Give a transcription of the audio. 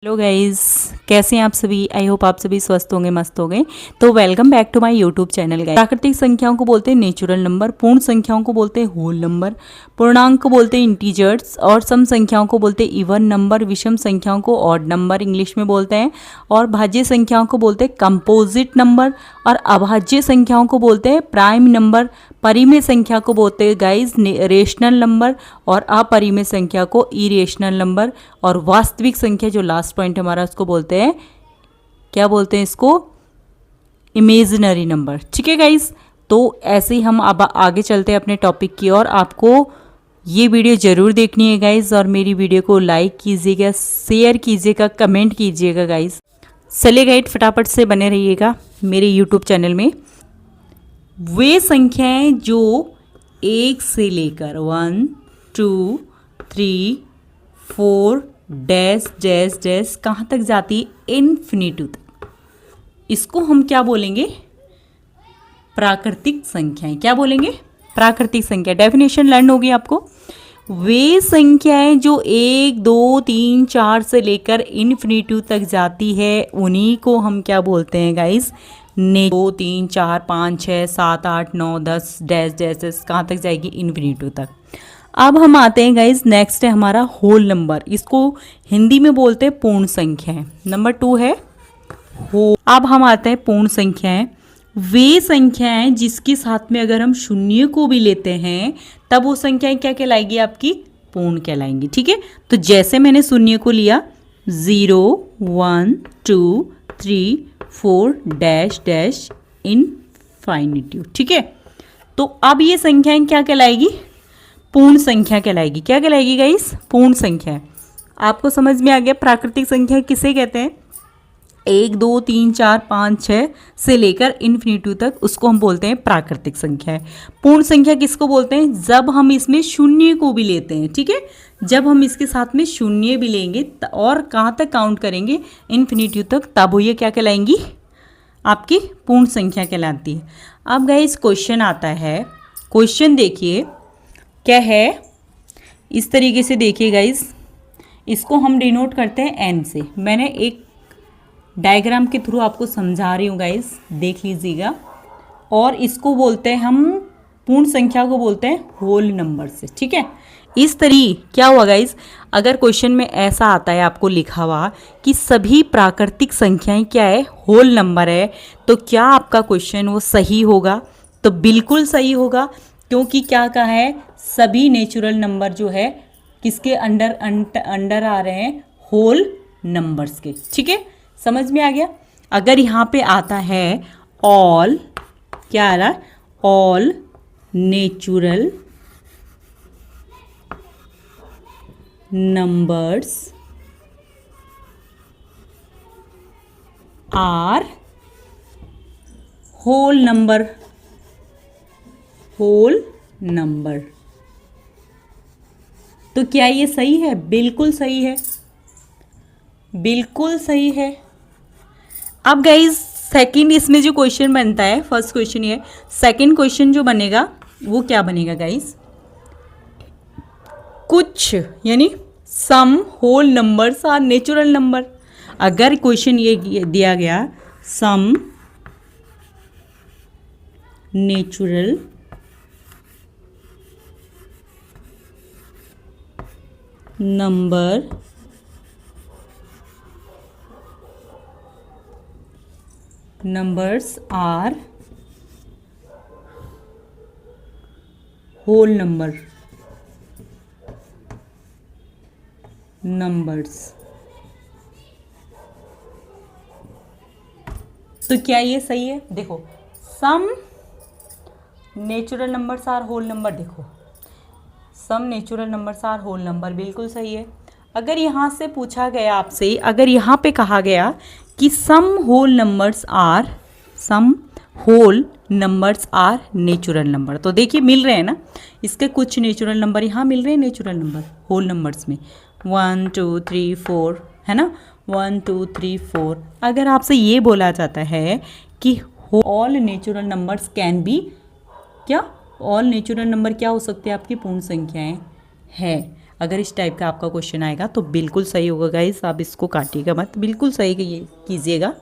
Hello guys, कैसे हैं आप सभी। आई होप आप सभी स्वस्थ होंगे, मस्त होंगे। तो welcome back to my YouTube channel guys. प्राकृतिक संख्याओं को बोलते हैं नेचुरल नंबर, पूर्ण संख्याओं को बोलते हैं होल नंबर, पूर्णांक को बोलते हैं इंटीजर्स, और सम संख्याओं को बोलते हैं इवन नंबर, विषम संख्याओं को ऑड नंबर इंग्लिश में बोलते हैं, और भाज्य संख्याओं को बोलते हैं कंपोजिट नंबर, और अभाज्य संख्याओं को बोलते हैं प्राइम नंबर, परिमेय संख्या को बोलते हैं गाइस रेशनल नंबर, और अपरिमेय संख्या को इरेशनल नंबर, और वास्तविक संख्या जो लास्ट पॉइंट हमारा उसको बोलते हैं, क्या बोलते हैं इसको, इमेजिनरी नंबर। ठीक है गाइस, तो ऐसे ही हम अब आगे चलते हैं अपने टॉपिक की ओर। आपको ये वीडियो ज़रूर देखनी है गाइस, और मेरी वीडियो को लाइक कीजिएगा, शेयर कीजिएगा, कमेंट कीजिएगा गाइस। चलिए गाइस, फटाफट से बने रहिएगा मेरे यूट्यूब चैनल में। वे संख्याएं जो एक से लेकर 1 2 3 4 डैश डैश डैश कहाँ तक जाती है, इन्फिनिटी तक, इसको हम क्या बोलेंगे, प्राकृतिक संख्याएं। क्या बोलेंगे, प्राकृतिक संख्या। डेफिनेशन लर्न होगी आपको। वे संख्याएं जो 1 2 3 4 से लेकर इन्फिनिटी तक जाती है, उन्हीं को हम क्या बोलते हैं गाइस, 2 3 4 5 6 7 8 9 10 डैश डैश डैश कहाँ तक जाएगी, इन्फिनिटी तक। अब हम आते हैं गाइस, नेक्स्ट है हमारा होल नंबर। इसको हिंदी में बोलते हैं पूर्ण संख्याएं। नंबर 2 है होल। अब हम आते हैं पूर्ण संख्याएं। वे संख्याएं जिसके साथ में अगर हम शून्य को भी लेते हैं तब वो संख्याएं क्या कहलाएगी, आपकी पूर्ण कहलाएंगी। ठीक है, तो जैसे मैंने शून्य को लिया 0 1 2 3 4 डैश डैश इनफाइनिटी। ठीक है, तो अब ये संख्याएं क्या कहलाएगी, पूर्ण संख्या कहलाएगी। क्या कहलाएगी गाइस, पूर्ण संख्या। आपको समझ में आ गया प्राकृतिक संख्या किसे कहते हैं, 1 2 3 4 5 6 से लेकर इन्फिनिटी तक, उसको हम बोलते हैं प्राकृतिक संख्या है। पूर्ण संख्या किसको बोलते हैं, जब हम इसमें शून्य को भी लेते हैं। ठीक है, जब हम इसके साथ में शून्य भी लेंगे और कहाँ तक काउंट करेंगे, इन्फिनिटी तक, तब वो ये क्या कहलाएंगी, आपकी पूर्ण संख्या कहलाती है। अब गाइस क्वेश्चन आता है, क्वेश्चन देखिए क्या है, इस तरीके से देखिए गाइस, इसको हम डिनोट करते हैं एन से। मैंने एक डायग्राम के थ्रू आपको समझा रही हूँ गाइस, देख लीजिएगा। और इसको बोलते हैं हम, पूर्ण संख्या को बोलते हैं होल नंबर से। ठीक है, इस तरीके क्या हुआ गाइस, अगर क्वेश्चन में ऐसा आता है आपको लिखा हुआ कि सभी प्राकृतिक संख्याएं क्या है, होल नंबर है, तो क्या आपका क्वेश्चन वो सही होगा, तो बिल्कुल सही होगा। क्योंकि क्या कहा है, सभी नेचुरल नंबर जो है किसके अंडर आ रहे हैं, होल नंबर्स के। ठीक है, समझ में आ गया। अगर यहाँ पे आता है ऑल, क्या आ रहा है, all natural numbers are whole number, whole number, तो क्या ये सही है, बिल्कुल सही है, बिल्कुल सही है। अब गाइज सेकंड इसमें जो क्वेश्चन बनता है, फर्स्ट क्वेश्चन ये, सेकंड क्वेश्चन जो बनेगा वो क्या बनेगा गाइज, कुछ यानी some whole numbers are natural number. अगर क्वेश्चन ये दिया गया some natural number numbers are whole number numbers, तो क्या ये सही है। देखो some natural numbers are whole number, देखो some natural numbers are whole number, बिल्कुल सही है। अगर यहाँ से पूछा गया आपसे, अगर यहाँ पे कहा गया कि some whole numbers are natural number, तो देखिए मिल रहे हैं ना, इसके कुछ नेचुरल नंबर यहाँ मिल रहे हैं, नेचुरल नंबर होल नंबर्स में 1 2 3 4 है ना, 1 2 3 4। अगर आपसे ये बोला जाता है कि all natural numbers can be, क्या ऑल नेचुरल नंबर क्या हो सकते हैं, आपकी पूर्ण संख्याएं है। अगर इस टाइप का आपका क्वेश्चन आएगा तो बिल्कुल सही होगा गाइस, आप इसको काटिएगा मत, बिल्कुल सही कीजिएगा।